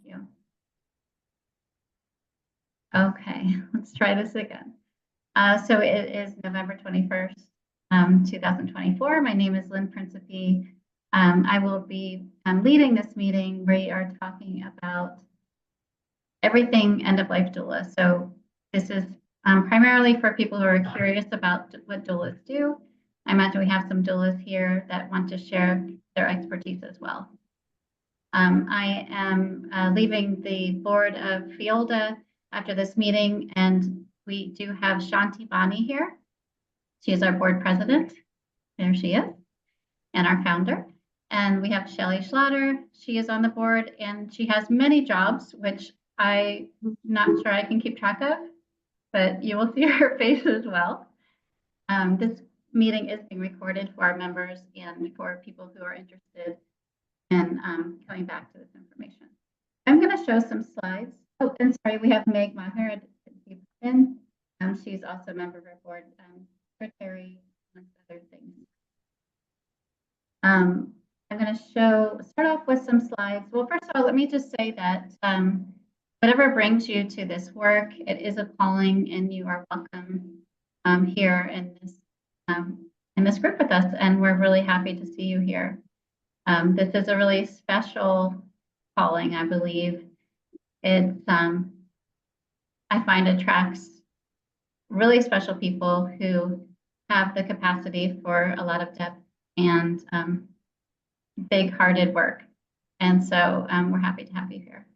you. Okay, let's try this again. So it is November 21st, 2024. My name is Lynn Principe. I will be leading this meeting. We are talking about everything end-of-life doula. So this is primarily for people who are curious about what doulas do. I imagine we have some doulas here that want to share their expertise as well. I am leaving the board of FEOLDA after this meeting, and we do have Shanti Bani here. She is our board president. There she is, and our founder. And we have Shelly Schlatter. She is on the board, and she has many jobs, which I'm not sure I can keep track of, but you will see her face as well. This meeting is being recorded for our members and for people who are interested in coming back to this information. I'm going to show some slides. Oh, and sorry, we have Meg Maher in. She's also a member of our board, secretary, amongst other things. I'm going to start off with some slides. Well, first of all, let me just say that whatever brings you to this work, it is a calling, and you are welcome here in this group with us, and we're really happy to see you here. This is a really special calling, I believe. It's I find attracts really special people who have the capacity for a lot of depth and big-hearted work. And so we're happy to have you here.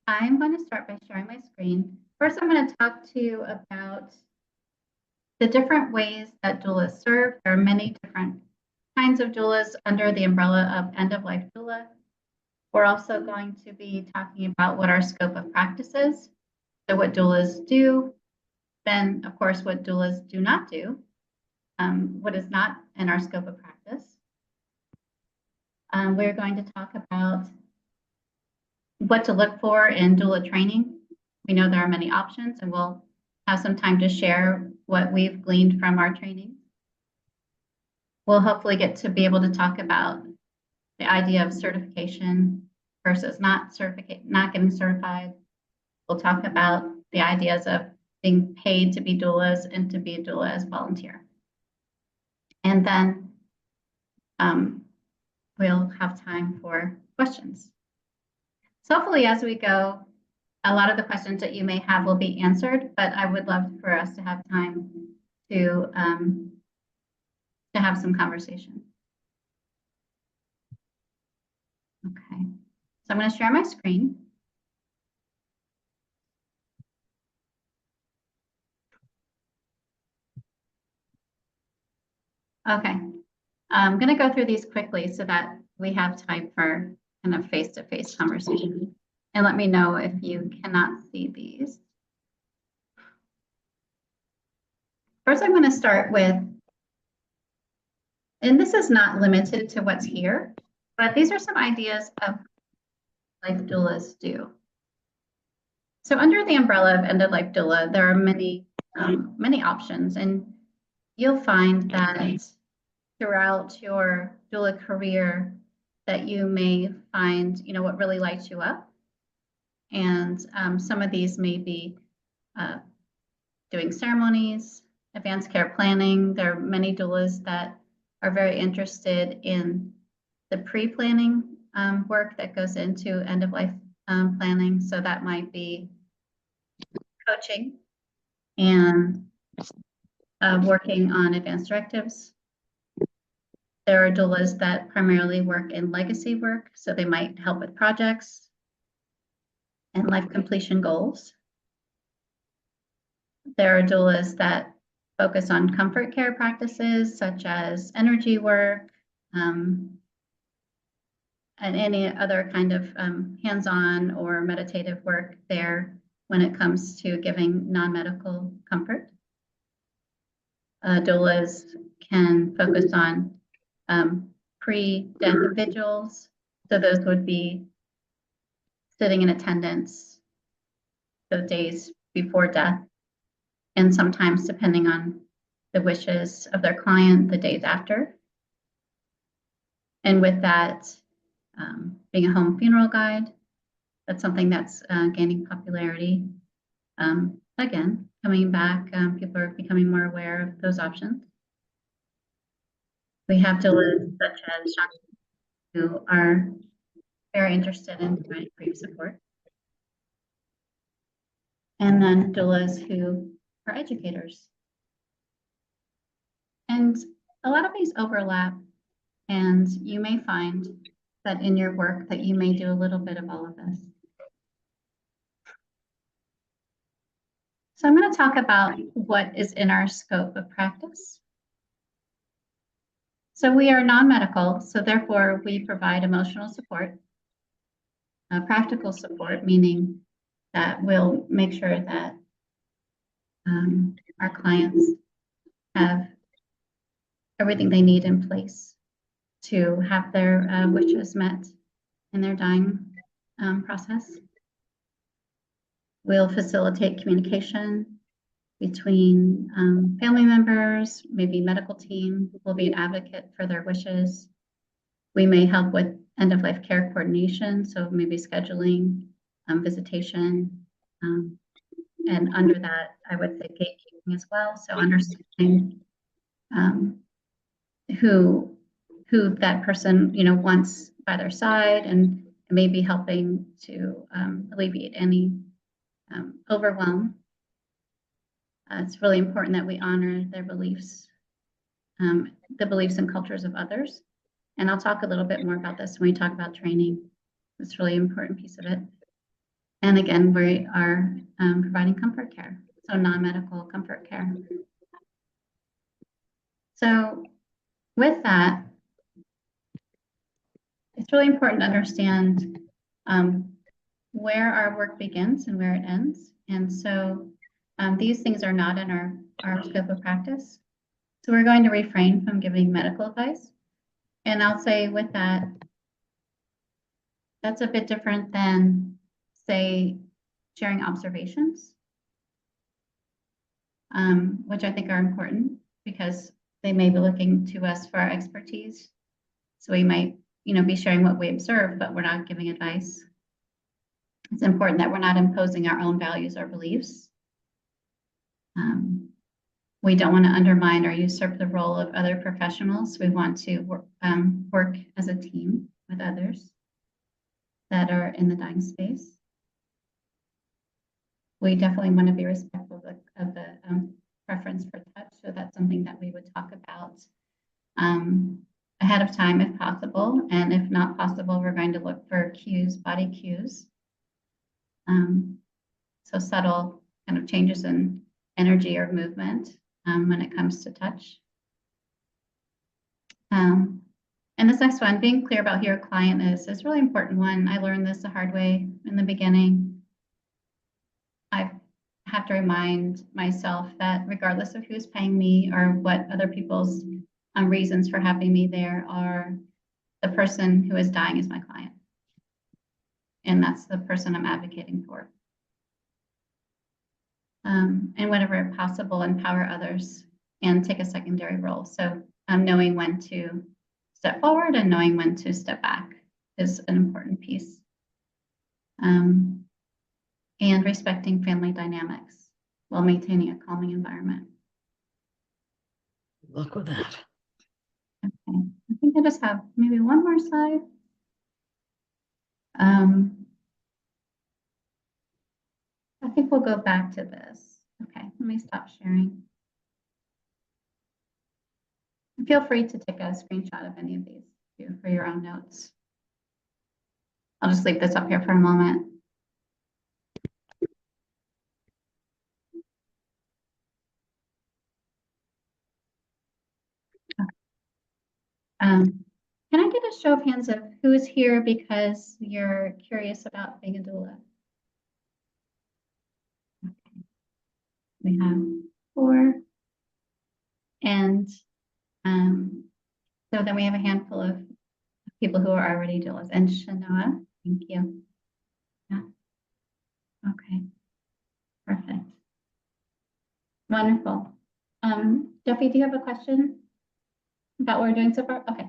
I'm going to start by sharing my screen. First, I'm going to talk to you about the different ways that doulas serve. There are many different kinds of doulas under the umbrella of end-of-life doula. We're also going to be talking about what our scope of practice is. So what doulas do, then of course what doulas do not do, what is not in our scope of practice. We're going to talk about what to look for in doula training. We know there are many options, and we'll have some time to share what we've gleaned from our training. We'll hopefully get to be able to talk about the idea of certification versus not getting certified. We'll talk about the ideas of being paid to be doulas and to be a doula as volunteer. And then we'll have time for questions. So hopefully as we go, a lot of the questions that you may have will be answered, but I would love for us to have time to have some conversation. Okay, so I'm going to share my screen. Okay, I'm going to go through these quickly so that we have time for kind of face-to-face conversation. And let me know if you cannot see these. First, I'm going to start with, and this is not limited to what's here, but these are some ideas of life doulas do. So under the umbrella of end-of-life doula, there are many options, and you'll find that throughout your doula career that you may find, what really lights you up. And some of these may be doing ceremonies, advanced care planning. There are many doulas that are very interested in the pre-planning work that goes into end-of-life planning. So that might be coaching and working on advanced directives. There are doulas that primarily work in legacy work, so they might help with projects and life completion goals. There are doulas that focus on comfort care practices, such as energy work, and any other kind of hands-on or meditative work there when it comes to giving non-medical comfort. Doulas can focus on pre-death vigils. So those would be sitting in attendance the days before death, and sometimes, depending on the wishes of their client, the days after. And with that, being a home funeral guide. That's something that's gaining popularity. Again, coming back, people are becoming more aware of those options. We have doulas such as Shakti who are very interested in providing grief support. And then doulas who are educators. And a lot of these overlap, and you may find that in your work that you may do a little bit of all of this. So I'm going to talk about what is in our scope of practice. So we are non-medical, so therefore we provide emotional support, practical support, meaning that we'll make sure that our clients have everything they need in place to have their wishes met in their dying process. We'll facilitate communication between family members, maybe medical team. We'll be an advocate for their wishes. We may help with end-of-life care coordination, so maybe scheduling, visitation, and under that, I would say gatekeeping as well. So understanding who that person wants by their side, and maybe helping to alleviate any overwhelm. It's really important that we honor their beliefs, the beliefs and cultures of others. And I'll talk a little bit more about this when we talk about training. It's a really important piece of it. And again, we are providing comfort care, so non-medical comfort care. So with that, it's really important to understand where our work begins and where it ends. And so these things are not in our scope of practice. So we're going to refrain from giving medical advice. And I'll say with that, that's a bit different than, say, sharing observations, which I think are important because they may be looking to us for our expertise. So we might, be sharing what we observe, but we're not giving advice. It's important that we're not imposing our own values or beliefs. We don't want to undermine or usurp the role of other professionals. We want to work as a team with others that are in the dying space. We definitely want to be respectful of the preference for touch. So that's something that we would talk about ahead of time if possible. And if not possible, we're going to look for cues, body cues. So subtle kind of changes in energy or movement when it comes to touch. And this next one, being clear about who your client is a really important one. I learned this the hard way in the beginning. I have to remind myself that regardless of who's paying me or what other people's reasons for having me there are, the person who is dying is my client. And that's the person I'm advocating for. And whenever possible, empower others and take a secondary role. So knowing when to step forward and knowing when to step back is an important piece. And respecting family dynamics while maintaining a calming environment. Good luck with that. Okay, I think I just have maybe one more slide. I think we'll go back to this. Okay, let me stop sharing. Feel free to take a screenshot of any of these too for your own notes. I'll just leave this up here for a moment. Can I get a show of hands of who is here because you're curious about being a doula? Okay. We have 4. And so then we have a handful of people who are already doulas. And Shanoa, thank you. Yeah. Okay. Perfect. Wonderful. Duffy, do you have a question about what we're doing so far? Okay.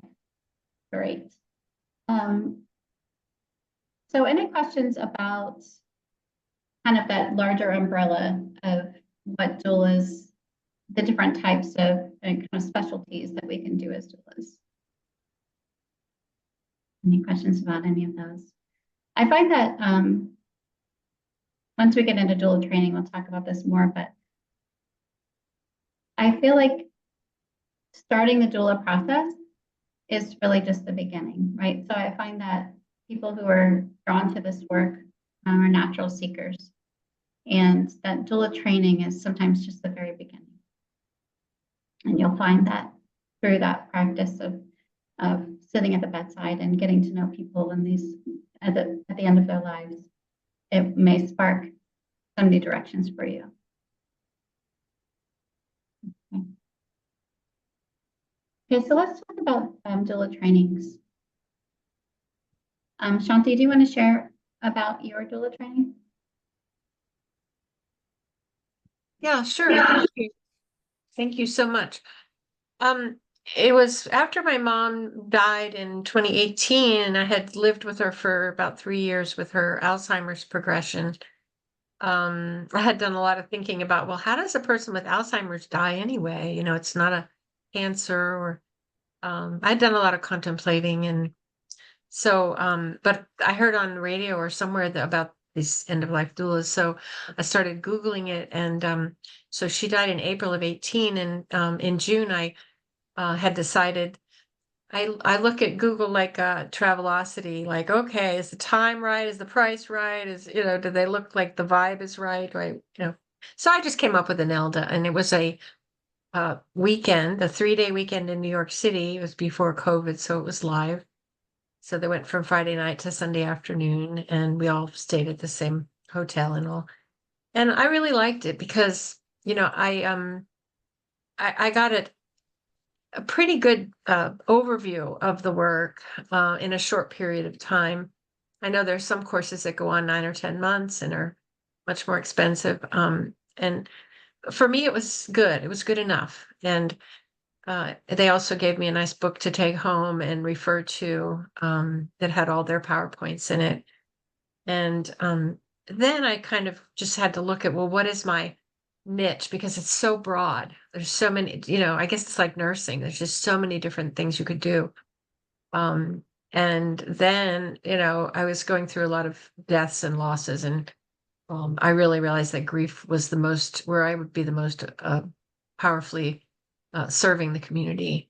Great. So any questions about kind of that larger umbrella of what doulas, the different types of kind of specialties that we can do as doulas? Any questions about any of those? I find that once we get into doula training, we'll talk about this more, but I feel like starting the doula process is really just the beginning, right? So I find that people who are drawn to this work are natural seekers, and that doula training is sometimes just the very beginning. And you'll find that through that practice of sitting at the bedside and getting to know people in these at the end of their lives, it may spark some new directions for you. Okay, so let's talk about doula trainings. Shanti, do you want to share about your doula training? Yeah, sure. Thank you. Thank you so much. It was after my mom died in 2018, and I had lived with her for about 3 years with her Alzheimer's progression. I had done a lot of thinking about, well, how does a person with Alzheimer's die anyway? You know, it's not a cancer, or I'd done a lot of contemplating, and so but I heard on radio or somewhere about these end of life doulas, so I started Googling it, and so she died in April of 18, and in June I had decided. I look at Google like Travelocity, like, okay, is the time right? Is the price right? Do they look like the vibe is right? Right? So I just came up with an ELDA, and it was a weekend, a 3-day weekend in New York City. It was before COVID, so it was live. So they went from Friday night to Sunday afternoon, and we all stayed at the same hotel and all. And I really liked it because, I got a pretty good overview of the work in a short period of time. I know there's some courses that go on 9 or 10 months and are much more expensive. And for me, it was good. It was good enough. And they also gave me a nice book to take home and refer to that had all their PowerPoints in it. And then I kind of just had to look at, well, what is my niche? Because it's so broad. There's so many, I guess it's like nursing. There's just so many different things you could do. And then, I was going through a lot of deaths and losses, and I really realized that grief was where I would be the most powerfully serving the community.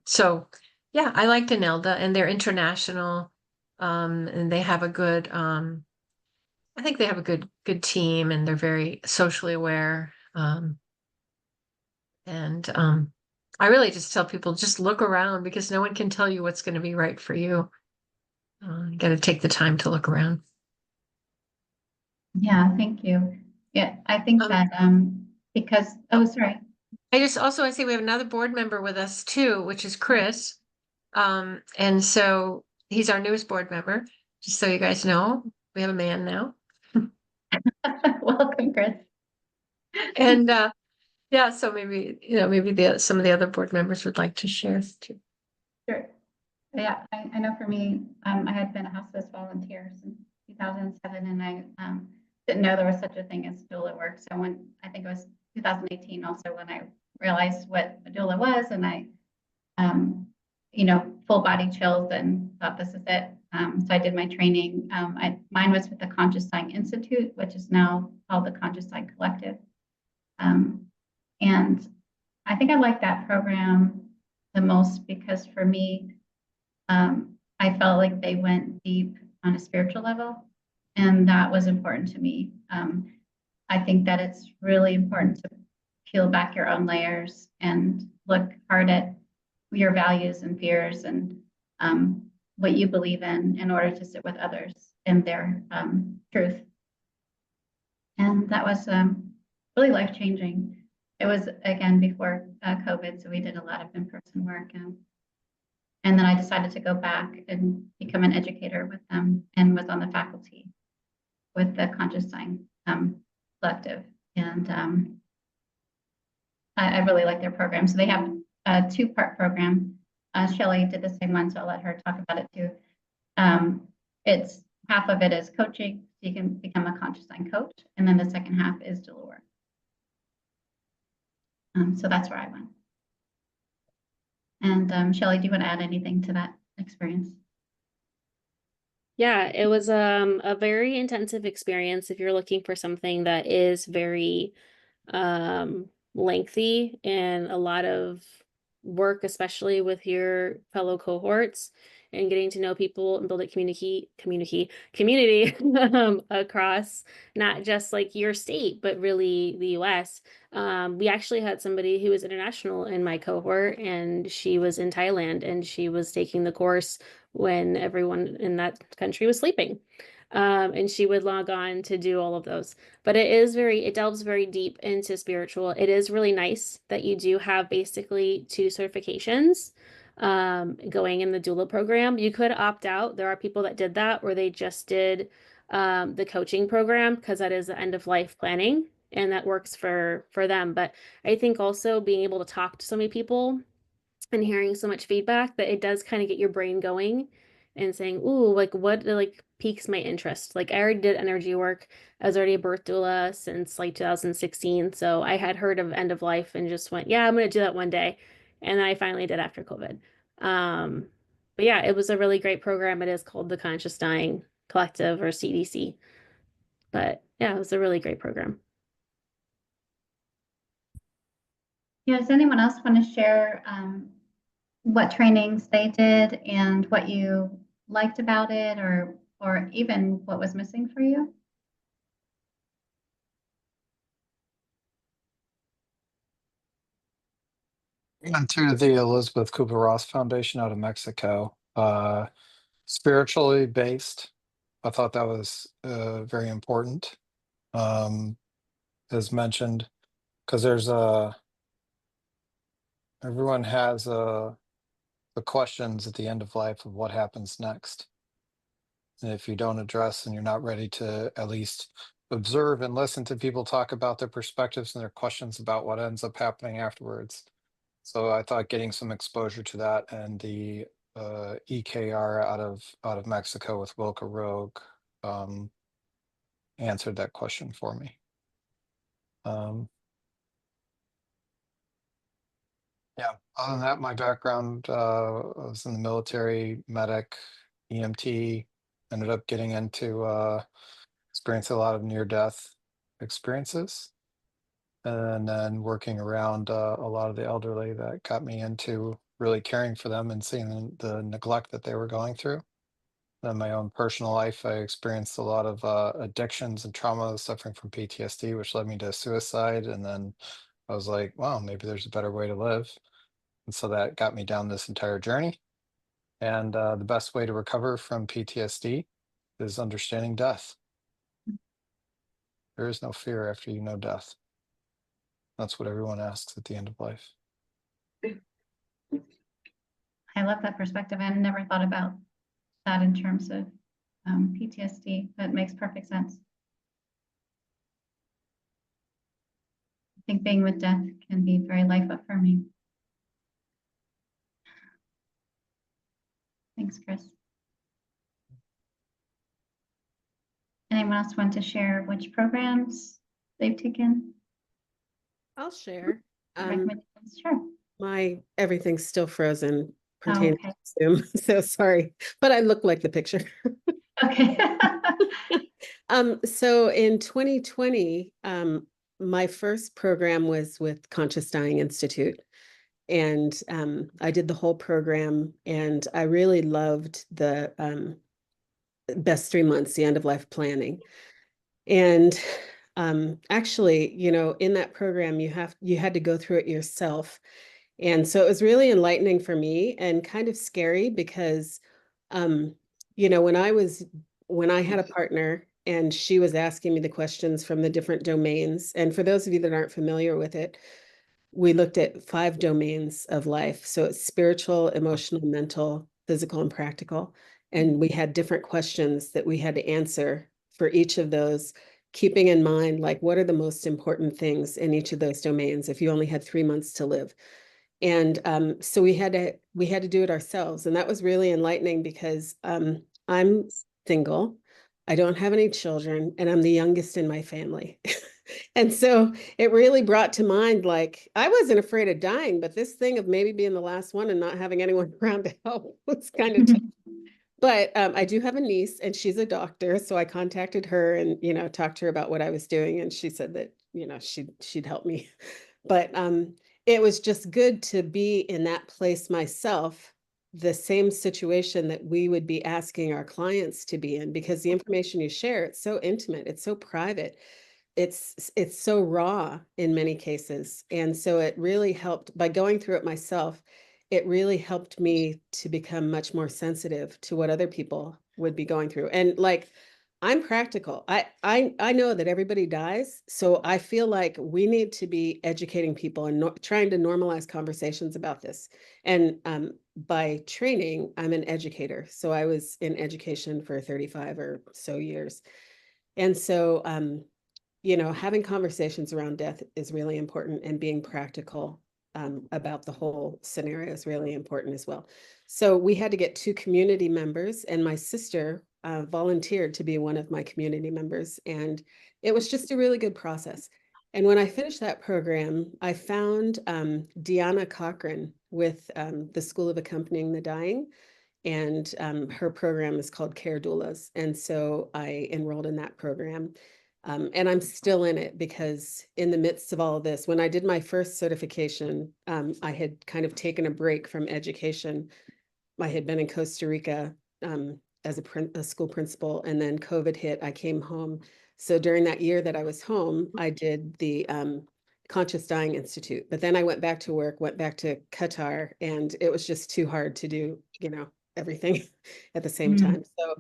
So yeah, I liked Anelda, and they're international, and they have a good, I think they have a good team, and they're very socially aware. And I really just tell people, just look around, because no one can tell you what's going to be right for you. You got to take the time to look around. Yeah, thank you. Yeah, I think that because, sorry. I say we have another board member with us too, which is Chris. And so he's our newest board member, just so you guys know. We have a man now. Welcome, Chris. And yeah, so maybe some of the other board members would like to share too. Sure. Yeah, I know for me, I had been a hospice volunteer since 2007, and I didn't know there was such a thing as doula work. So I think it was 2018 also when I realized what a doula was, and I, full body chills and thought, this is it. So I did my training. Mine was with the Conscious Dying Institute, which is now called the Conscious Dying Collective. And I think I like that program the most because for me, I felt like they went deep on a spiritual level, and that was important to me. I think that it's really important to peel back your own layers and look hard at your values and fears and what you believe in order to sit with others in their truth. And that was really life-changing. It was, again, before COVID, so we did a lot of in-person work. And then I decided to go back and become an educator with them, and was on the faculty with the Conscious Dying Collective. And I really like their program. So they have a 2-part program. Shelley did the same one, so I'll let her talk about it too. it's half of it is coaching, so you can become a conscious mind coach, and then the second half is Doula work. So that's where I went. And Shelley, do you want to add anything to that experience? Yeah, it was a very intensive experience if you're looking for something that is very lengthy and a lot of work, especially with your fellow cohorts and getting to know people and build a community across not just like your state, but really the US. We actually had somebody who was international in my cohort, and she was in Thailand, and she was taking the course when everyone in that country was sleeping. And she would log on to do all of those. But it delves very deep into spiritual. It is really nice that you do have basically 2 certifications going in the doula program. You could opt out. There are people that did that, or they just did the coaching program, because that is the end of life planning, and that works for them. But I think also being able to talk to so many people and hearing so much feedback, that it does kind of get your brain going and saying, ooh, like what like piques my interest. Like I already did energy work. I was already a birth doula since like 2016. So I had heard of end of life and just went, yeah, I'm gonna do that one day. And then I finally did after COVID. Um, but yeah, it was a really great program. It is called the Conscious Dying Collective, or CDC. But yeah, it was a really great program. Yeah, does anyone else want to share what trainings they did and what you liked about it, or even what was missing for you? Went to the Elizabeth Kubler-Ross Foundation out of Mexico, spiritually based. I thought that was very important, as mentioned, because there's everyone has the questions at the end of life of what happens next. And if you don't address and you're not ready to at least observe and listen to people talk about their perspectives and their questions about what ends up happening afterwards. So I thought getting some exposure to that, and the EKR out of Mexico with Wilka Rogue answered that question for me. Yeah, other than that, my background was in the military, medic, EMT, ended up getting into experiencing a lot of near-death experiences, and then working around a lot of the elderly. That got me into really caring for them and seeing the neglect that they were going through. In my own personal life, I experienced a lot of addictions and trauma, suffering from PTSD, which led me to suicide. And then I was like, wow, maybe there's a better way to live. And so that got me down this entire journey. And the best way to recover from PTSD is understanding death. There is no fear after you know death. That's what everyone asks at the end of life. I love that perspective. I never thought about that in terms of PTSD. That makes perfect sense. I think being with death can be very life affirming. Thanks, Chris. Anyone else want to share which programs they've taken? I'll share. Recommendations? Sure. Everything's still frozen Oh, pertaining okay. to Zoom, so sorry, but I look like the picture. Okay. So in 2020, my first program was with Conscious Dying Institute, and I did the whole program, and I really loved the best 3 months, the end of life planning. And actually, you know, in that program, you had to go through it yourself. And so it was really enlightening for me and kind of scary because, you know, when I had a partner and she was asking me the questions from the different domains, and for those of you that aren't familiar with it, we looked at 5 domains of life. So it's spiritual, emotional, mental, physical, and practical. And we had different questions that we had to answer for each of those, keeping in mind, like, what are the most important things in each of those domains if you only had 3 months to live? And so we had to do it ourselves. And that was really enlightening because I'm single. I don't have any children, and I'm the youngest in my family. And so it really brought to mind, like, I wasn't afraid of dying, but this thing of maybe being the last one and not having anyone around to help was kind of tough. But I do have a niece, and she's a doctor, so I contacted her and, you know, talked to her about what I was doing, and she said that, you know, she'd help me. But it was just good to be in that place myself, the same situation that we would be asking our clients to be in, because the information you share, it's so intimate, it's so private, it's so raw in many cases. And so it really helped by going through it myself. It really helped me to become much more sensitive to what other people would be going through. And like, I'm practical. I know that everybody dies, so I feel like we need to be educating people and trying to normalize conversations about this. And by training, I'm an educator, so I was in education for 35 or so years. And so you know, having conversations around death is really important, and being practical about the whole scenario is really important as well. So we had to get 2 community members, and my sister volunteered to be one of my community members. And it was just a really good process. And when I finished that program, I found Deanna Cochran with the School of Accompanying the Dying. And her program is called Care Doulas. And so I enrolled in that program. And I'm still in it because in the midst of all of this, when I did my first certification, I had kind of taken a break from education. I had been in Costa Rica as a school principal, and then COVID hit, I came home. So during that year that I was home, I did the Conscious Dying Institute, but then I went back to work, went back to Qatar, and it was just too hard to do, you know, everything at the same time. So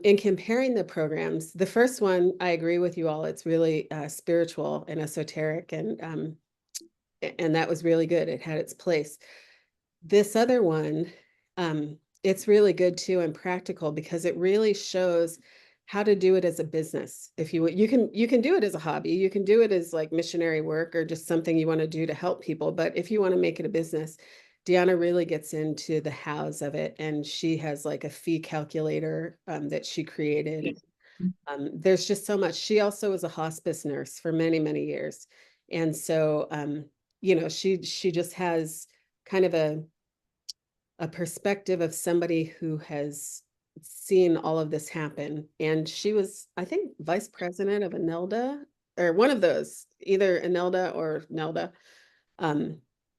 in comparing the programs, the first one, I agree with you all. It's really spiritual and esoteric, and that was really good. It had its place. This other one, it's really good too, and practical, because it really shows how to do it as a business. If you can do it as a hobby, you can do it as like missionary work or just something you want to do to help people. But if you want to make it a business, Deanna really gets into the hows of it, and she has like a fee calculator that she created. There's just so much. She also was a hospice nurse for many, many years. And so, you know, she just has kind of a perspective of somebody who has seen all of this happen. And she was, I think, vice president of ANELDA, or one of those, either ANELDA or NELDA.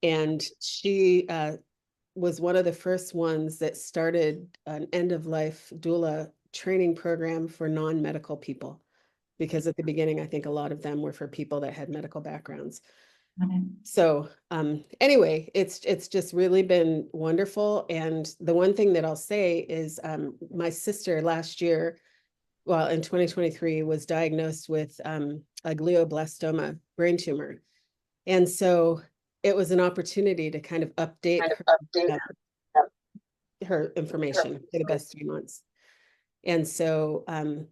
And she was one of the first ones that started an end-of-life doula training program for non-medical people, because at the beginning, I think a lot of them were for people that had medical backgrounds. So anyway, it's just really been wonderful. And the one thing that I'll say is my sister last year, well, in 2023, was diagnosed with a glioblastoma brain tumor. And so it was an opportunity to kind of update her information for the best 3 months. And so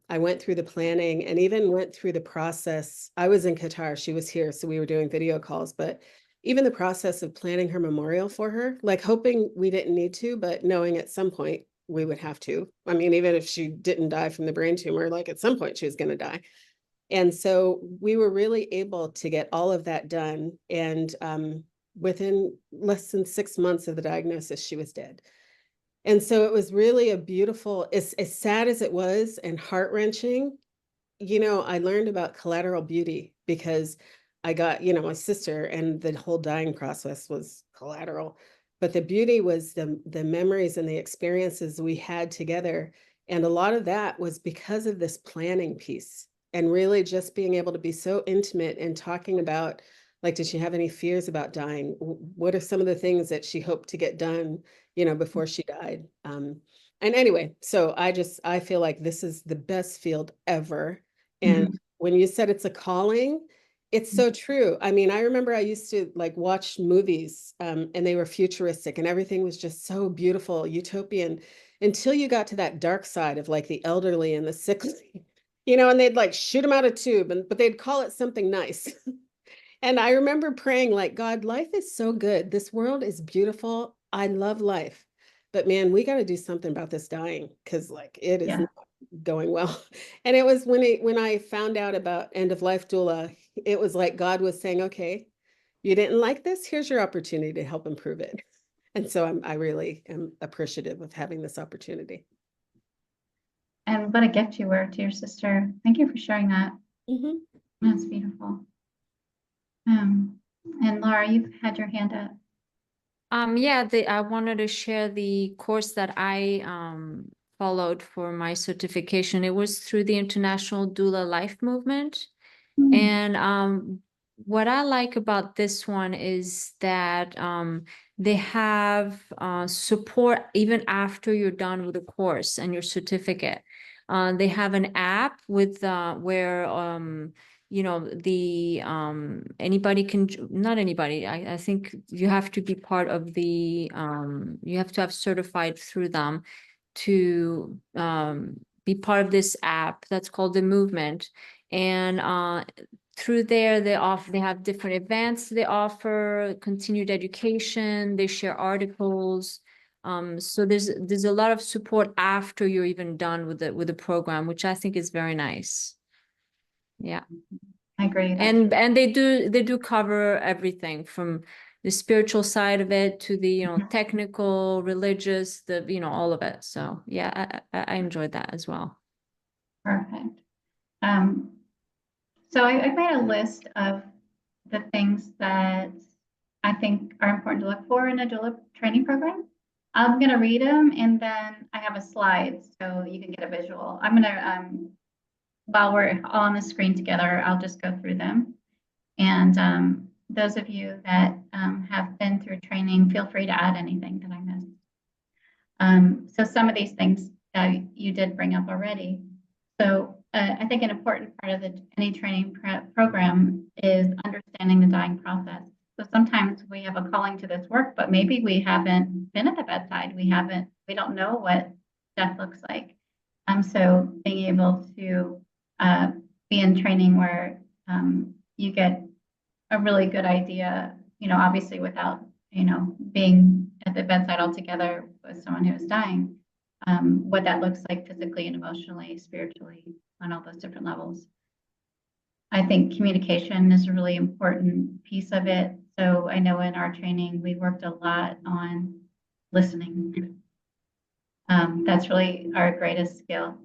I went through the planning and even went through the process. I was in Qatar, she was here, so we were doing video calls, but even the process of planning her memorial for her, like hoping we didn't need to, but knowing at some point we would have to. I mean, even if she didn't die from the brain tumor, like at some point she was going to die. And so we were really able to get all of that done. And within less than 6 months of the diagnosis, she was dead. And so it was really a beautiful, as sad as it was and heart-wrenching, you know, I learned about collateral beauty because I got, you know, my sister, and the whole dying process was collateral. But the beauty was the memories and the experiences we had together. And a lot of that was because of this planning piece, and really just being able to be so intimate and talking about, like, did she have any fears about dying? What are some of the things that she hoped to get done, you know, before she died? And anyway, so I feel like this is the best field ever. And when you said it's a calling, it's so true. I mean, I remember I used to like watch movies and they were futuristic and everything was just so beautiful, utopian, until you got to that dark side of like the elderly and the sickly, you know, and they'd like shoot them out a tube, but they'd call it something nice. And I remember praying like, God, life is so good. This world is beautiful. I love life. but man, we got to do something about this dying, because like it is Yeah. not going well. And it was when I found out about end of life doula, it was like God was saying, okay, you didn't like this, here's your opportunity to help improve it. And so I really am appreciative of having this opportunity. And what a gift you were to your sister. Thank you for sharing that. Mhm. That's beautiful. And Laura, you've had your hand up. Yeah, I wanted to share the course that I followed for my certification. It was through the International Doula Life Movement. And what I like about this one is that they have support even after you're done with the course and your certificate. They have an app with where you know, the anybody can, not anybody, I think you have to be part of the you have to have certified through them to be part of this app that's called the Movement. And through there they have different events they offer, continued education, they share articles. So there's a lot of support after you're even done with the program, which I think is very nice. Yeah. I agree. And they do cover everything from the spiritual side of it to the, you know, technical, religious, the, you know, all of it. So yeah, I enjoyed that as well. Perfect. So I made a list of the things that I think are important to look for in a doula training program. I'm going to read them, and then I have a slide so you can get a visual. I'm going to, while we're all on the screen together, I'll just go through them. And those of you that have been through training, feel free to add anything that I missed. So some of these things you did bring up already. So I think an important part of any training program is understanding the dying process. So sometimes we have a calling to this work, but maybe we haven't been at the bedside. We don't know what death looks like. So being able to be in training where you get a really good idea, you know, obviously without, you know, being at the bedside altogether with someone who is dying, what that looks like physically and emotionally, spiritually, on all those different levels. I think communication is a really important piece of it. So I know in our training, we worked a lot on listening. That's really our greatest skill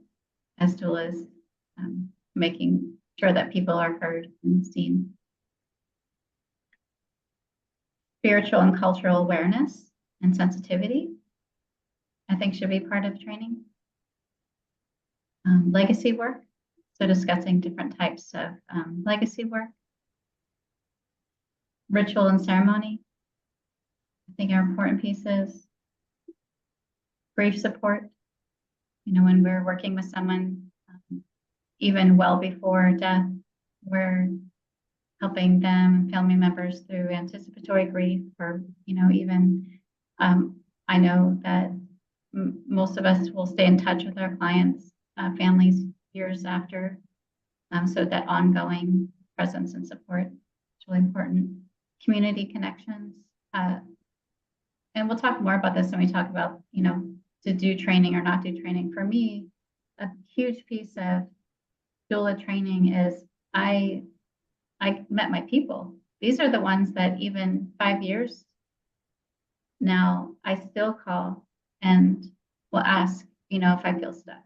as doulas, making sure that people are heard and seen. Spiritual and cultural awareness and sensitivity, I think, should be part of training. Legacy work, so discussing different types of legacy work. Ritual and ceremony, I think, are important pieces. Grief support, you know, when we're working with someone, even well before death, we're helping them, family members, through anticipatory grief, or, you know, even I know that most of us will stay in touch with our clients, families, years after. So that ongoing presence and support is really important. Community connections. And we'll talk more about this when we talk about, you know, to do training or not do training. For me, a huge piece of doula training is I met my people. These are the ones that even 5 years now, I still call and will ask, you know, if I feel stuck.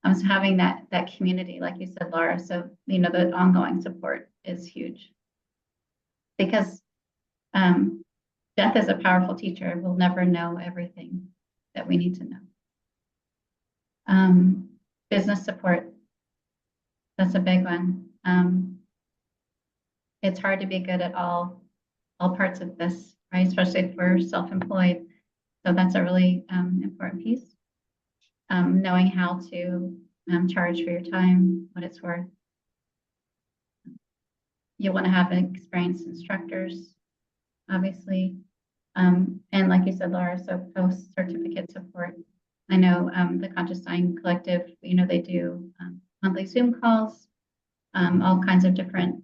So having that community, like you said, Laura, so, you know, the ongoing support is huge. Because death is a powerful teacher. We'll never know everything that we need to know. Business support, that's a big one. It's hard to be good at all parts of this, right? Especially if we're self-employed. So that's a really important piece. Knowing how to charge for your time, what it's worth. You want to have experienced instructors, obviously. And like you said, Laura, so post-certificate support. I know the Conscious Dying Collective, you know, they do monthly Zoom calls, all kinds of different,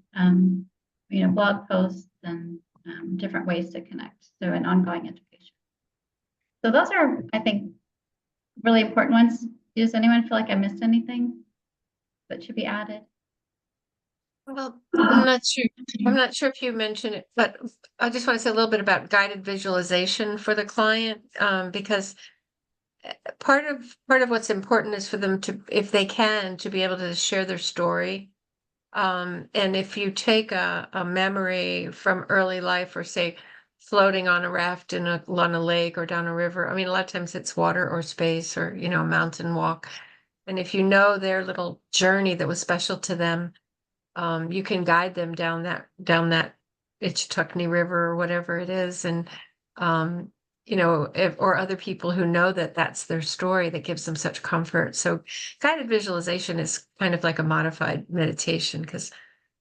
you know, blog posts and different ways to connect. So an ongoing education. So those are, I think, really important ones. Does anyone feel like I missed anything that should be added? Well, I'm not sure. I'm not sure if you mentioned it, but I just want to say a little bit about guided visualization for the client, because part of what's important is for them to, if they can, to be able to share their story. And if you take a memory from early life, or say floating on a raft on a lake or down a river, I mean, a lot of times it's water or space or, a mountain walk. And if you know their little journey that was special to them, you can guide them down that Itchituckney River or whatever it is. And, or other people who know that that's their story, that gives them such comfort. So guided visualization is kind of like a modified meditation, because,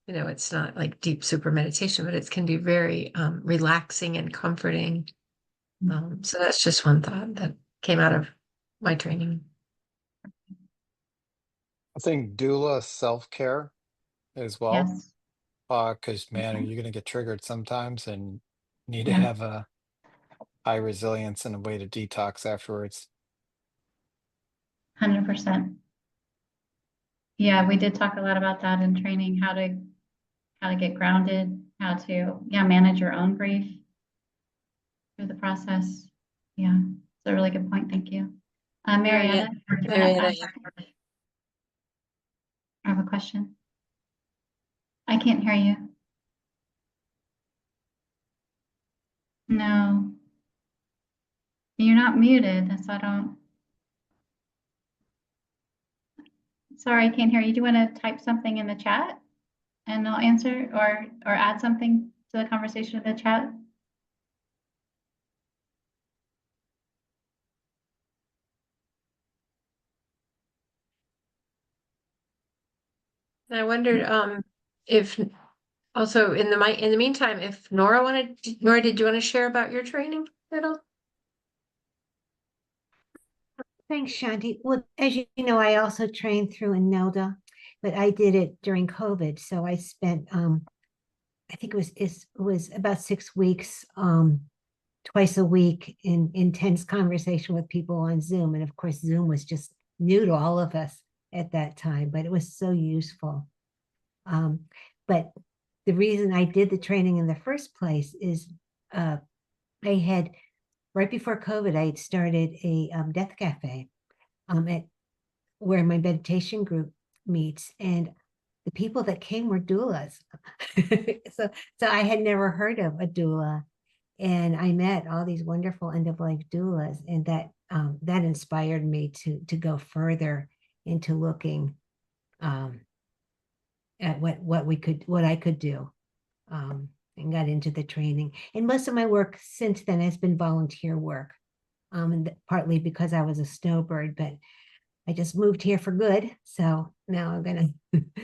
it's not like deep super meditation, but it can be very relaxing and comforting. So that's just one thought that came out of my training. I think doula self-care as well, Yes. because man, you're gonna get triggered sometimes and need to Yeah. have a high resilience and a way to detox afterwards. 100%. Yeah, we did talk a lot about that in training, how to get grounded, how to manage your own grief through the process. Yeah, it's a really good point. Thank you. Marietta, do you wanna Marietta, ask? I have a question. I can't hear you. No. You're not muted, so I don't. Sorry, I can't hear you. Do you want to type something in the chat and I'll answer, or add something to the conversation in the chat? I wondered if also in the meantime, if Nora, did you want to share about your training at all? Thanks, Shanti. Well, as you know, I also trained through INELDA, but I did it during COVID. So I spent, I think it was about 6 weeks, twice a week in intense conversation with people on Zoom. And of course, Zoom was just new to all of us at that time, but it was so useful. But the reason I did the training in the first place is I had, right before COVID, I had started a death cafe at where my meditation group meets, and the people that came were doulas. so I had never heard of a doula, and I met all these wonderful end-of-life doulas, and that inspired me to go further into looking at what I could do, and got into the training. And most of my work since then has been volunteer work, and partly because I was a snowbird, but I just moved here for good. So now I'm gonna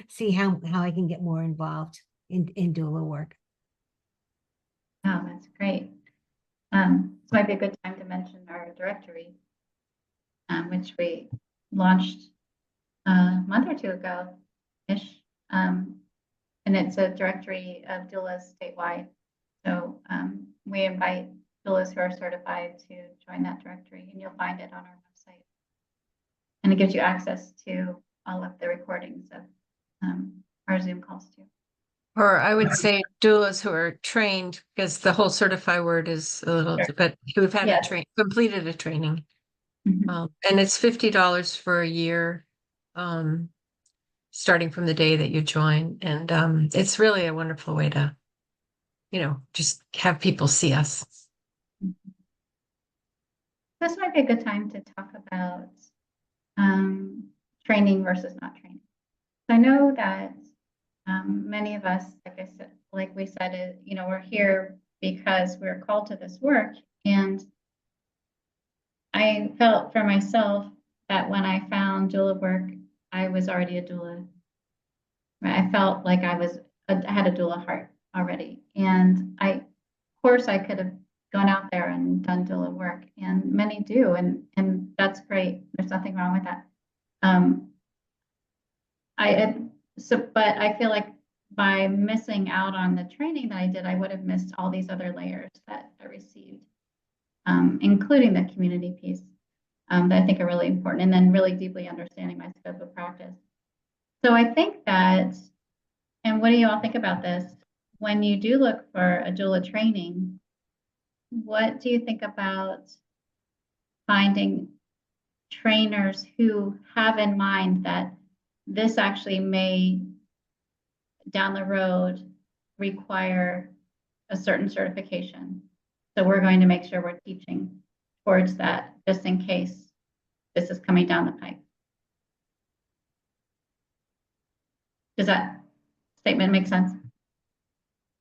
see how I can get more involved in doula work. Oh, that's great. This might be a good time to mention our directory, which we launched a month or two ago-ish. And it's a directory of doulas statewide. So we invite doulas who are certified to join that directory, and you'll find it on our website. And it gives you access to all of the recordings of our Zoom calls too. Or I would say doulas who are trained, because the whole certify word is a little, Sure. but who've had Yes. completed a training. Mhm. And it's $50 for a year, starting from the day that you join. And it's really a wonderful way to, just have people see us. This might be a good time to talk about training versus not training. So I know that many of us, like we said, we're here because we're called to this work. And I felt for myself that when I found doula work, I was already a doula. Right? I felt like I had a doula heart already. And of course, I could have gone out there and done doula work, and many do, and that's great. There's nothing wrong with that. But I feel like by missing out on the training that I did, I would have missed all these other layers that I received including the community piece, that I think are really important, and then really deeply understanding my scope of practice. So I think that, and what do you all think about this? When you do look for a doula training, what do you think about finding trainers who have in mind that this actually may, down the road, require a certain certification? So we're going to make sure we're teaching towards that, just in case this is coming down the pipe. Does that statement make sense?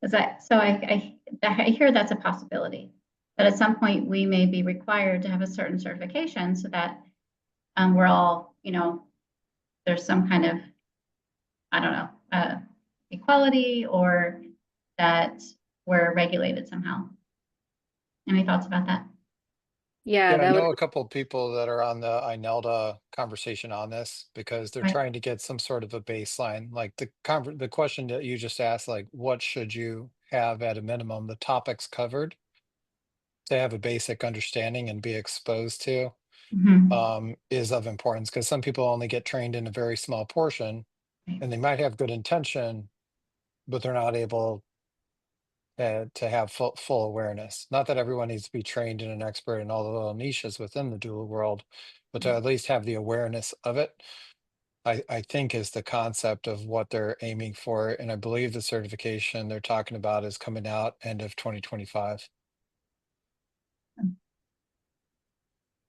Is that, so I hear that's a possibility, that at some point we may be required to have a certain certification so that we're all, you know, there's some kind of, I don't know, equality, or that we're regulated somehow. Any thoughts about that? Yeah, Yeah, I that know would a couple of people that are on the INELDA conversation on this because they're Right. trying to get some sort of a baseline. Like the question that you just asked, like what should you have at a minimum, the topics covered to have a basic understanding and be exposed to, is of importance, because some people only get trained in a very small portion, Right. and they might have good intention, but they're not able to have full awareness. Not that everyone needs to be trained in an expert in all the little niches within the doula world, but to at least have the awareness of it, I think is the concept of what they're aiming for. And I believe the certification they're talking about is coming out end of 2025.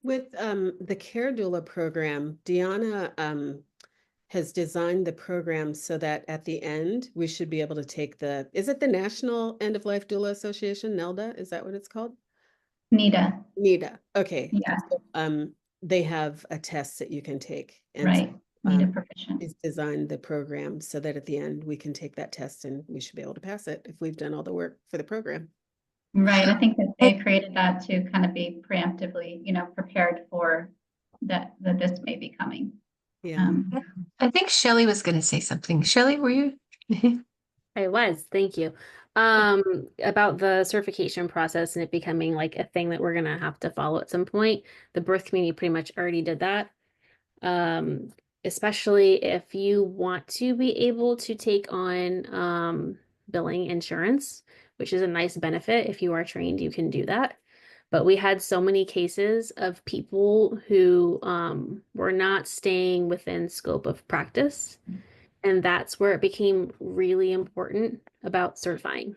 With the Care Doula program, Deanna has designed the program so that at the end we should be able to take the, is it the National End of Life Doula Association, NELDA? Is that what it's called? NIDA. NIDA. Okay. Yeah. So, they have a test that you can take. And Right. so, NIDA proficient. she's designed the program so that at the end we can take that test and we should be able to pass it if we've done all the work for the program. Right. I think that they created that to kind of be preemptively, you know, prepared for that this may be coming. Yeah. I think Shelley was going to say something. Shelley, were you? I was, thank you. About the certification process and it becoming like a thing that we're gonna have to follow at some point. The birth community pretty much already did that. Especially if you want to be able to take on billing insurance, which is a nice benefit. If you are trained, you can do that. But we had so many cases of people who were not staying within scope of practice. And that's where it became really important about certifying.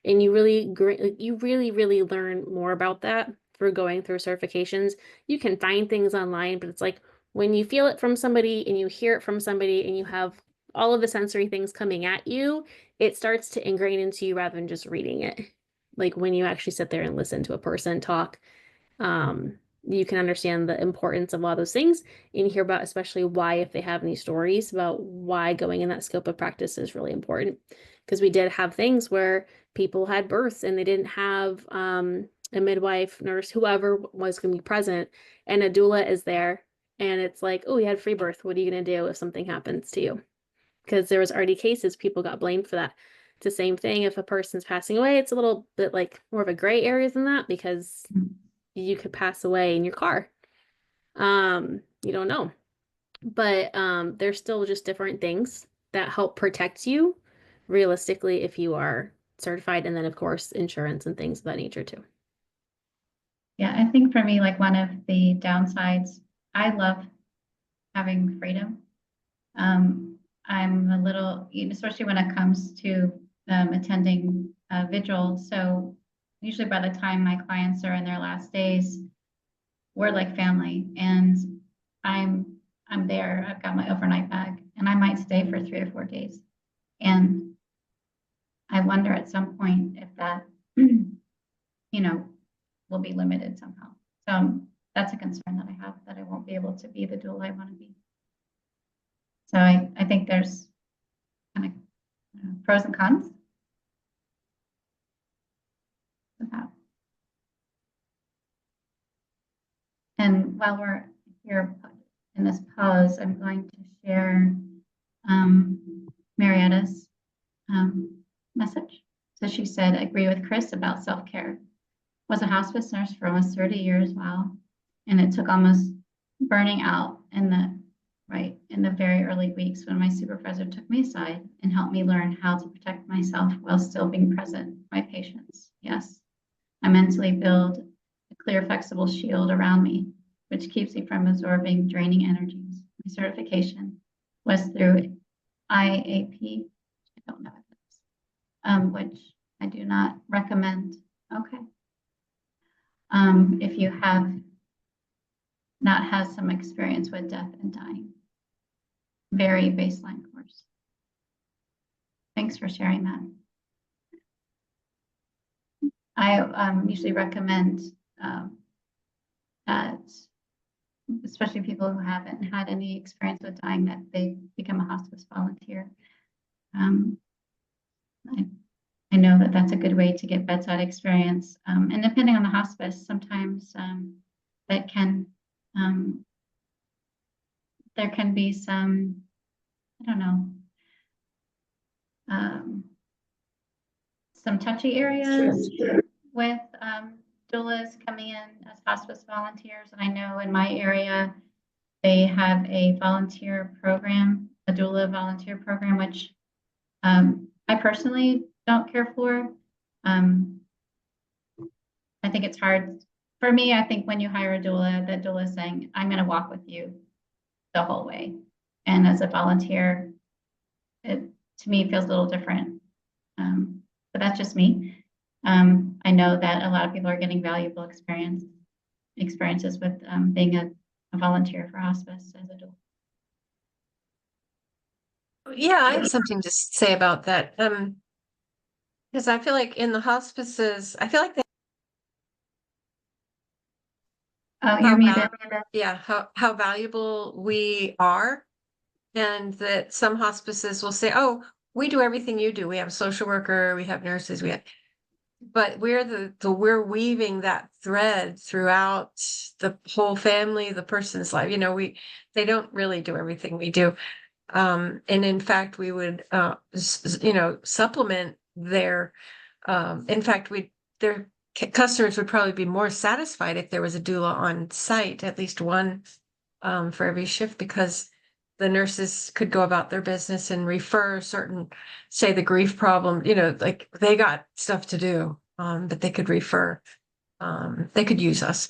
And you really learn more about that through going through certifications. You can find things online, but it's like when you feel it from somebody and you hear it from somebody and you have all of the sensory things coming at you, it starts to ingrain into you rather than just reading it. Like when you actually sit there and listen to a person talk, you can understand the importance of a lot of those things and hear about especially why, if they have any stories about why going in that scope of practice is really important. Because we did have things where people had births and they didn't have a midwife, nurse, whoever was going to be present, and a doula is there. And it's like, oh, you had free birth. What are you going to do if something happens to you? Because there was already cases, people got blamed for that. It's the same thing if a person's passing away. It's a little bit like more of a gray area than that because you could pass away in your car. You don't know. But there's still just different things that help protect you realistically if you are certified, and then of course insurance and things of that nature too. Yeah, I think for me, like one of the downsides, I love having freedom. I'm a little, especially when it comes to attending vigil. So usually by the time my clients are in their last days, we're like family, and I'm there. I've got my overnight bag, and I might stay for 3 or 4 days. And I wonder at some point if that, will be limited somehow. So that's a concern that I have, that I won't be able to be the doula I want to be. So I think there's kind of pros and cons of that. And while we're here in this pause, I'm going to share Marietta's message. So she said, agree with Chris about self-care. was a hospice nurse for almost 30 years. Wow. And it took almost burning out in the very early weeks when my supervisor took me aside and helped me learn how to protect myself while still being present with my patients. Yes. I mentally build a clear, flexible shield around me, which keeps me from absorbing draining energies. My certification was through IAP. I don't know what that is, which I do not recommend. Okay. If you have not had some experience with death and dying, very baseline course. Thanks for sharing that. I usually recommend that, especially people who haven't had any experience with dying, that they become a hospice volunteer. I know that that's a good way to get bedside experience. And depending on the hospice, sometimes that can, there can be some, I don't know, some touchy areas with doulas coming in as hospice volunteers. And I know in my area, they have a volunteer program, a doula volunteer program, which I personally don't care for. I think it's hard. For me, I think when you hire a doula, the doula is saying, I'm going to walk with you the whole way. And as a volunteer, it to me feels a little different. But that's just me. I know that a lot of people are getting valuable experiences with being a volunteer for hospice as a doula. Yeah, I have something to say about that. Because I feel like in the hospices, I feel like they Oh, you're muted. yeah, how valuable we are, and that some hospices will say, oh, we do everything you do. We have a social worker, we have nurses, but we're weaving that thread throughout the whole family, the person's life. They don't really do everything we do. And in fact, we would, supplement their, in fact, their customers would probably be more satisfied if there was a doula on site, at least one, for every shift, because the nurses could go about their business and refer certain, say the grief problem, like they got stuff to do, but they could refer, they could use us.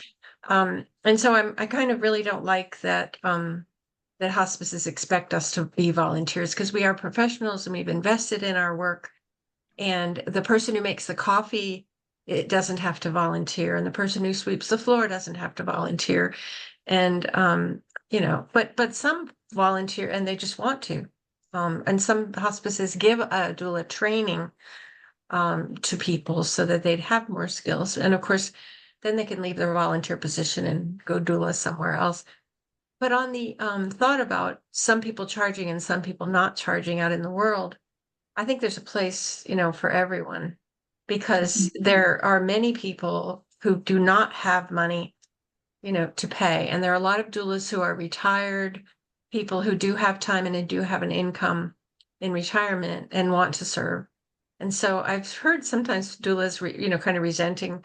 And so I kind of really don't like that, that hospices expect us to be volunteers, because we are professionals and we've invested in our work. And the person who makes the coffee, it doesn't have to volunteer. And the person who sweeps the floor doesn't have to volunteer. And, but some volunteer and they just want to. And some hospices give a doula training to people so that they'd have more skills. And of course, then they can leave their volunteer position and go doula somewhere else. But on the thought about some people charging and some people not charging out in the world, I think there's a place, for everyone, because there are many people who do not have money, to pay. And there are a lot of doulas who are retired, people who do have time and do have an income in retirement and want to serve. And so I've heard sometimes doulas, kind of resenting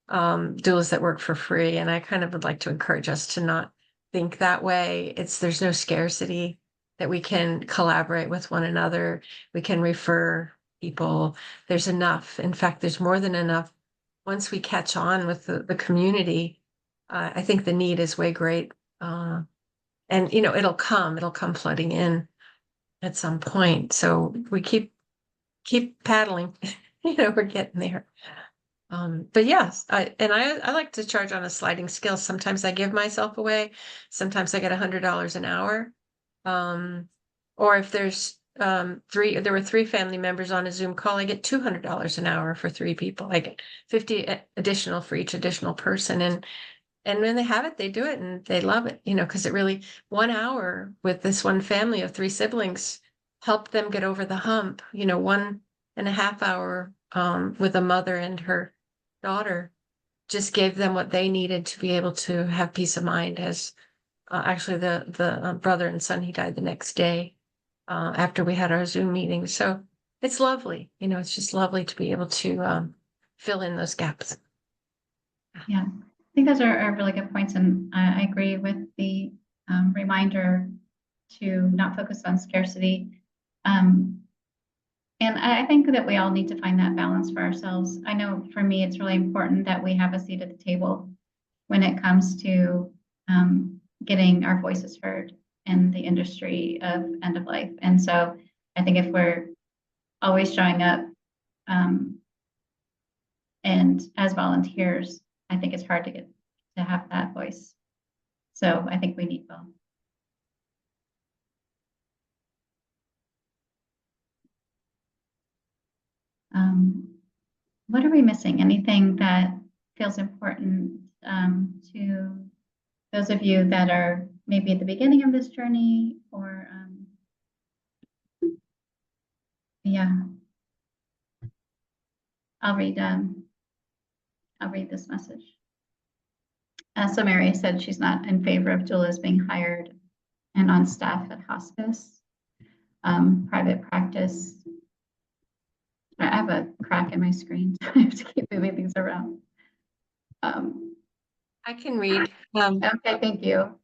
doulas that work for free. And I kind of would like to encourage us to not think that way. There's no scarcity, that we can collaborate with one another. We can refer people. There's enough. In fact, there's more than enough. Once we catch on with the community, I think the need is way great. And, it'll come flooding in at some point. So we keep paddling, we're getting there. But yes, I like to charge on a sliding scale. Sometimes I give myself away. Sometimes I get $100 an hour. Or if there's there were 3 family members on a Zoom call, I get $200 an hour for 3 people. I get 50 additional for each additional person. And when they have it, they do it and they love it, because it really, 1 hour with this one family of 3 siblings helped them get over the hump. 1.5 hour with a mother and her daughter just gave them what they needed to be able to have peace of mind. As actually the brother and son, he died the next day after we had our Zoom meeting. So it's lovely, it's just lovely to be able to fill in those gaps. Yeah, I think those are really good points, and I agree with the reminder to not focus on scarcity. And I think that we all need to find that balance for ourselves. I know for me, it's really important that we have a seat at the table when it comes to getting our voices heard in the industry of end of life. And so I think if we're always showing up and as volunteers, I think it's hard to get to have that voice. So I think we need both. What are we missing? Anything that feels important to those of you that are maybe at the beginning of this journey, or yeah, I'll read this message. So Mary said she's not in favor of doulas being hired and on staff at hospice, private practice. I have a crack in my screen, so I have to keep moving things around. I can read. Okay, thank you.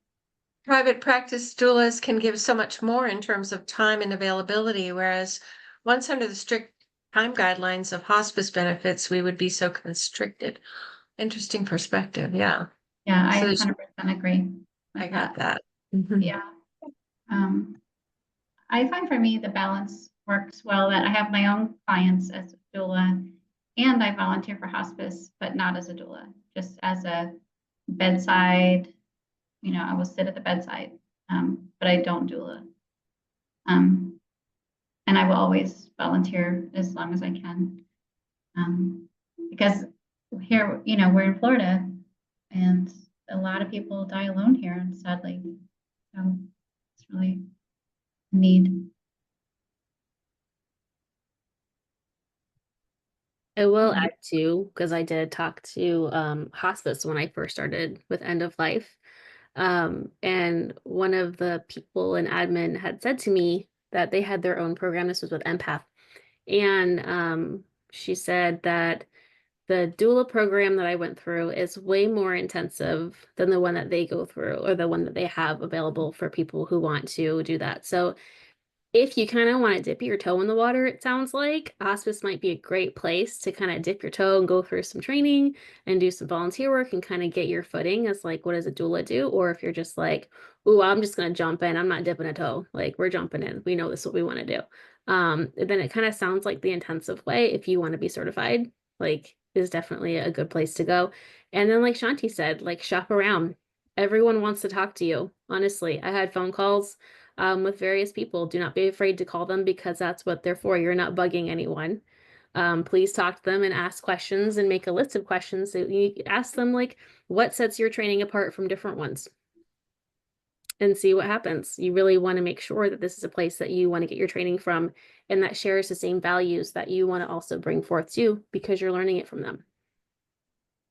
Private practice doulas can give so much more in terms of time and availability, whereas once under the strict time guidelines of hospice benefits, we would be so constricted. Interesting perspective. Yeah. Yeah, I So there's- 100% agree. I got that. Mhm. Yeah. I find for me the balance works well, that I have my own clients as a doula and I volunteer for hospice, but not as a doula, just as a bedside, I will sit at the bedside, but I don't doula. And I will always volunteer as long as I can. Because here, we're in Florida and a lot of people die alone here, sadly. So it's really a need. I will add too, because I did talk to hospice when I first started with end of life. And one of the people in admin had said to me that they had their own program. This was with Empath. And she said that the doula program that I went through is way more intensive than the one that they go through, or the one that they have available for people who want to do that. So if you kind of want to dip your toe in the water, it sounds like hospice might be a great place to kind of dip your toe and go through some training and do some volunteer work and kind of get your footing as like, what does a doula do? Or if you're just like, oh, I'm just going to jump in, I'm not dipping a toe, like we're jumping in, we know this is what we want to do. Then it kind of sounds like the intensive way, if you want to be certified, like is definitely a good place to go. And then like Shanti said, like shop around. Everyone wants to talk to you. Honestly, I had phone calls with various people. Do not be afraid to call them, because that's what they're for. You're not bugging anyone. Please talk to them and ask questions and make a list of questions. So you ask them like, what sets your training apart from different ones? And see what happens. You really want to make sure that this is a place that you want to get your training from and that shares the same values that you want to also bring forth too, because you're learning it from them.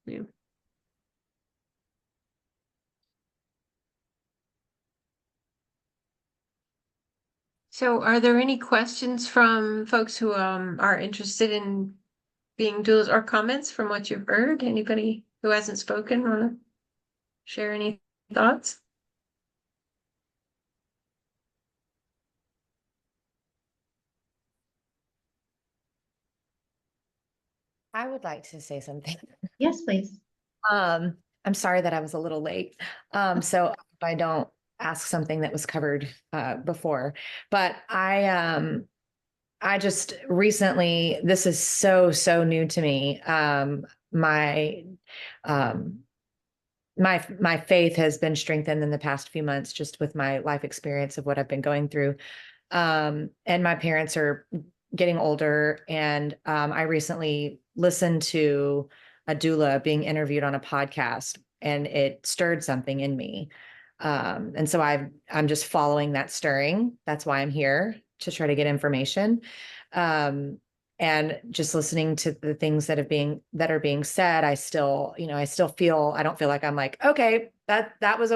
Yeah. So are there any questions from folks who are interested in being doulas, or comments from what you've heard? Anybody who hasn't spoken want to share any thoughts? I would like to say something. Yes, please. I'm sorry that I was a little late. So if I don't ask something that was covered before, but I just recently, this is so new to me. My faith has been strengthened in the past few months, just with my life experience of what I've been going through. And my parents are getting older, and I recently listened to a doula being interviewed on a podcast, and it stirred something in me. And so I'm just following that stirring. That's why I'm here, to try to get information. And just listening to the things that are being said, I still feel, I don't feel like I'm like, okay, that was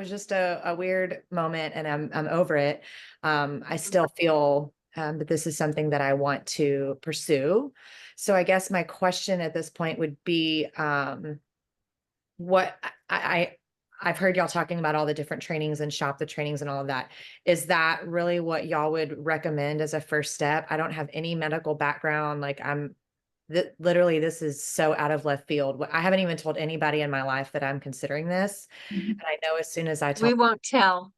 just a weird moment and I'm over it. I still feel that this is something that I want to pursue. So I guess my question at this point would be, what I've heard y'all talking about all the different trainings and shop the trainings and all of that. Is that really what y'all would recommend as a first step? I don't have any medical background. Like literally, this is so out of left field. I haven't even told anybody in my life that I'm considering this. Mhm. And I know as soon as I We talk, won't tell.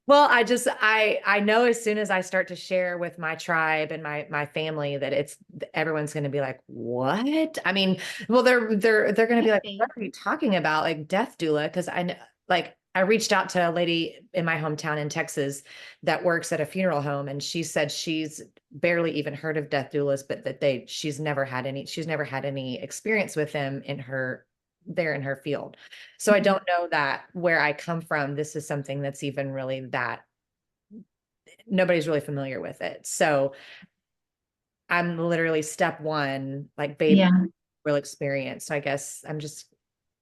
well, I know as soon as I start to share with my tribe and my family that everyone's going to be like, what? I mean, well, they're going to be like, what are you talking about? Like death doula? Because I reached out to a lady in my hometown in Texas that works at a funeral home, and she said she's barely even heard of death doulas, but that she's never had any experience with them in her field. So I don't know that where I come from, this is something that's even really that nobody's really familiar with it. So I'm literally step one, like baby Yeah, real experience. So I guess I'm just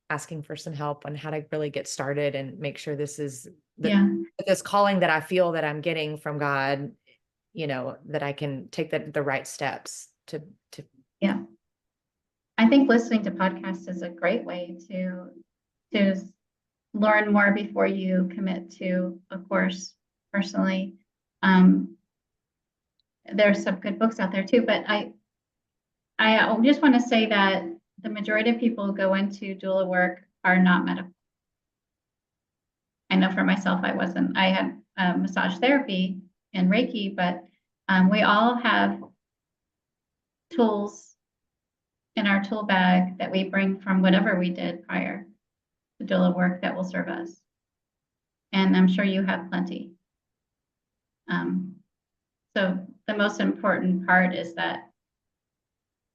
asking for some help on how to really get started and make sure this is yeah, this calling that I feel that I'm getting from God, that I can take the right steps to yeah. I think listening to podcasts is a great way to learn more before you commit to a course personally. There's some good books out there too, but I just want to say that the majority of people who go into doula work are not medical. I know for myself, I had massage therapy and Reiki, but we all have tools in our tool bag that we bring from whatever we did prior to doula work that will serve us. And I'm sure you have plenty. So the most important part is that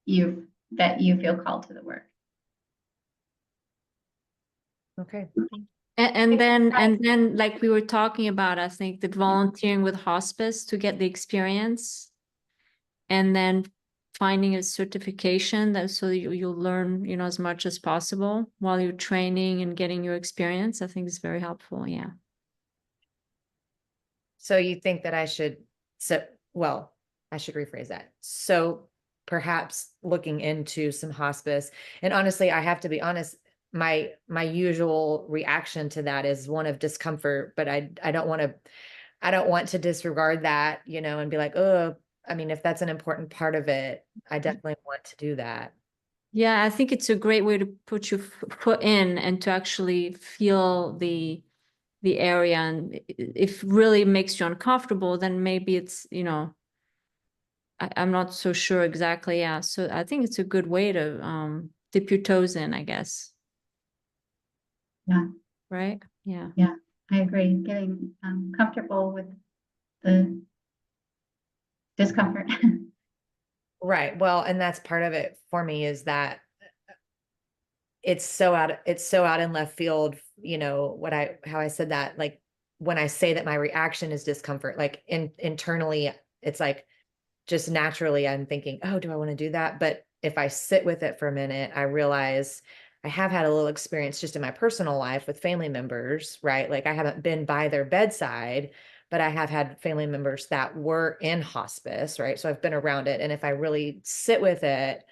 you feel called to the work. okay. And then like we were talking about, I think that volunteering with hospice to get the experience and then finding a certification that so you'll learn, as much as possible while you're training and getting your experience, I think is very helpful. Yeah. So you think that I should rephrase that. So perhaps looking into some hospice. And honestly, I have to be honest, my usual reaction to that is one of discomfort, but I don't want to disregard that, and be like, oh, I mean, if that's an important part of it, I definitely want to do that. Yeah, I think it's a great way to put your foot in and to actually feel the area. And if really makes you uncomfortable, then maybe it's, I'm not so sure exactly. Yeah. So I think it's a good way to dip your toes in, I guess. Yeah. Right? Yeah. Yeah, I agree. Getting comfortable with the discomfort. Right. Well, and that's part of it for me is that it's so out in left field, how I said that, like when I say that my reaction is discomfort, like internally, it's like just naturally I'm thinking, oh, do I want to do that? But if I sit with it for a minute, I realize I have had a little experience just in my personal life with family members, right? Like I haven't been by their bedside, but I have had family members that were in hospice, right? So I've been around it. And if I really sit with it,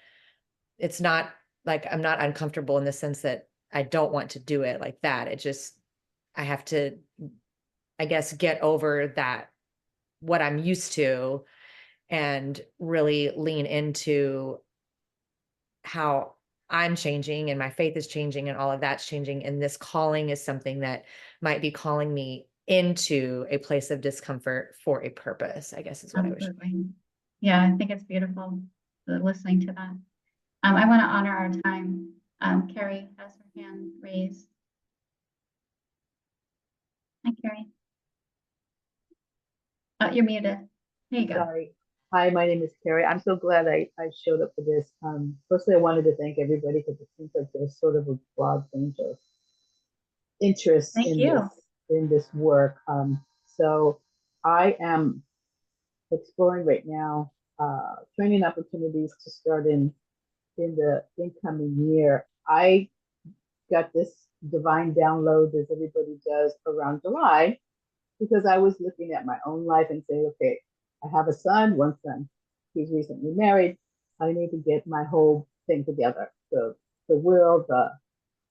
it's not like I'm not uncomfortable in the sense that I don't want to do it like that. It just, I have to, I guess, get over that, what I'm used to, and really lean into how I'm changing and my faith is changing and all of that's changing. And this calling is something that might be calling me into a place of discomfort for a purpose, I guess is what I was. Absolutely. Yeah, I think it's beautiful listening to that. I want to honor our time. Carrie has her hand raised. Hi, Carrie. Oh, you're muted. There you go. Sorry. Hi, my name is Carrie. I'm so glad I showed up for this. Firstly, I wanted to thank everybody because it seems like there's sort of a broad range of interest Thank you. in this work. So I am exploring right now training opportunities to start in the incoming year. I got this divine download, as everybody does, around July, because I was looking at my own life and saying, okay, I have a son, one son. He's recently married. I need to get my whole thing together. The will, the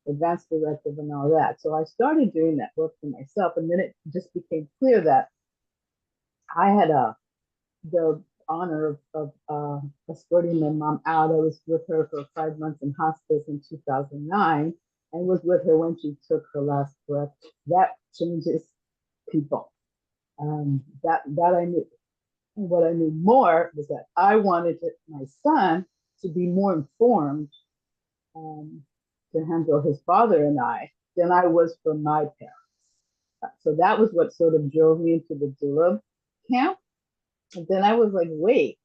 advanced directive and all that. So I started doing that work for myself, and then it just became clear that I had the honor of escorting my mom out. I was with her for 5 months in hospice in 2009 and was with her when she took her last breath. That changes people. That I knew. And what I knew more was that I wanted my son to be more informed to handle his father and I than I was for my parents. So that was what sort of drove me into the doula camp. And then I was like, wait,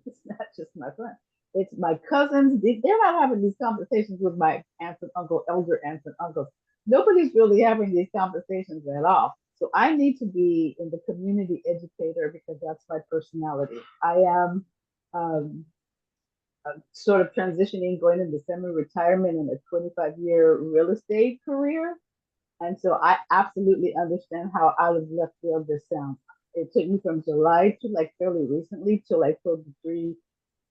it's not just my friend. It's my cousins. They're not having these conversations with my aunts and uncle, elder aunts and uncles. Nobody's really having these conversations at all. So I need to be in the community educator because that's my personality. I am sort of transitioning, going into semi-retirement in a 25-year real estate career. And so I absolutely understand how out of left field this sounds. It took me from July to like fairly recently till I told the 3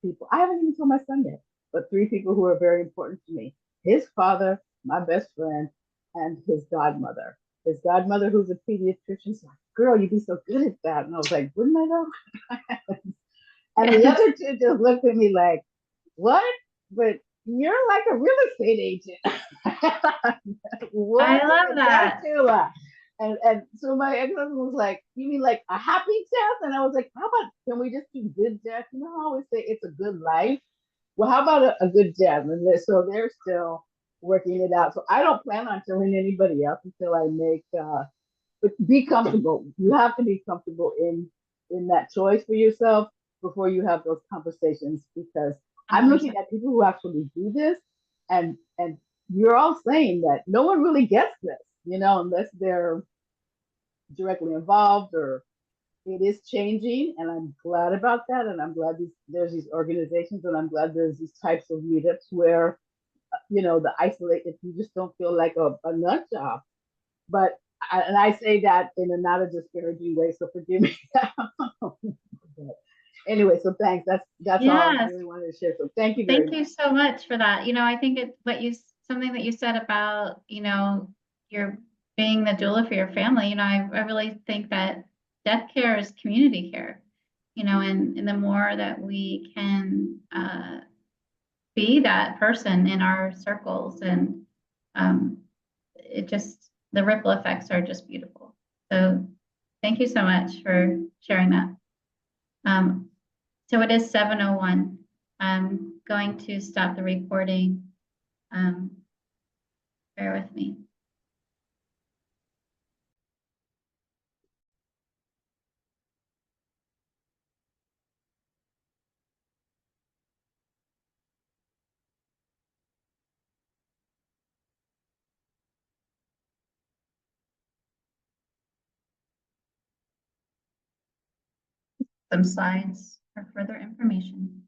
people. I haven't even told my son yet, but 3 people who are very important to me. His father, my best friend, and his godmother. His godmother, who's a pediatrician, she's like, girl, you'd be so good at that. And I was like, wouldn't I know? And the other 2 just looked at me like, what? But you're like a real estate agent. What? I love that. And so my ex-husband was like, you mean like a happy death? And I was like, how about, can we just do good death? You know, I always say it's a good life. Well, how about a good death? And so they're still working it out. So I don't plan on telling anybody else until I make, but be comfortable. You have to be comfortable in that choice for yourself before you have those conversations, because I'm looking at people who actually do this, and you're all saying that no one really gets this, you know, unless they're directly involved, or it is changing, and I'm glad about that, and I'm glad there's these organizations, and I'm glad there's these types of meetups where, you know, the isolate, if you just don't feel like a nut job. But and I say that in a not a disparaging way, so forgive me. Anyway, so thanks. That's all I Yes. really wanted to share. So thank you Thank very you much. so much for that. You know, I think it's something that you said about, you know, your being the doula for your family. You know, I really think that death care is community care, you know, and the more that we can be that person in our circles, and it just, the ripple effects are just beautiful. So thank you so much for sharing that. So it is 7:01. I'm going to stop the recording. Bear with me. Some slides for further information.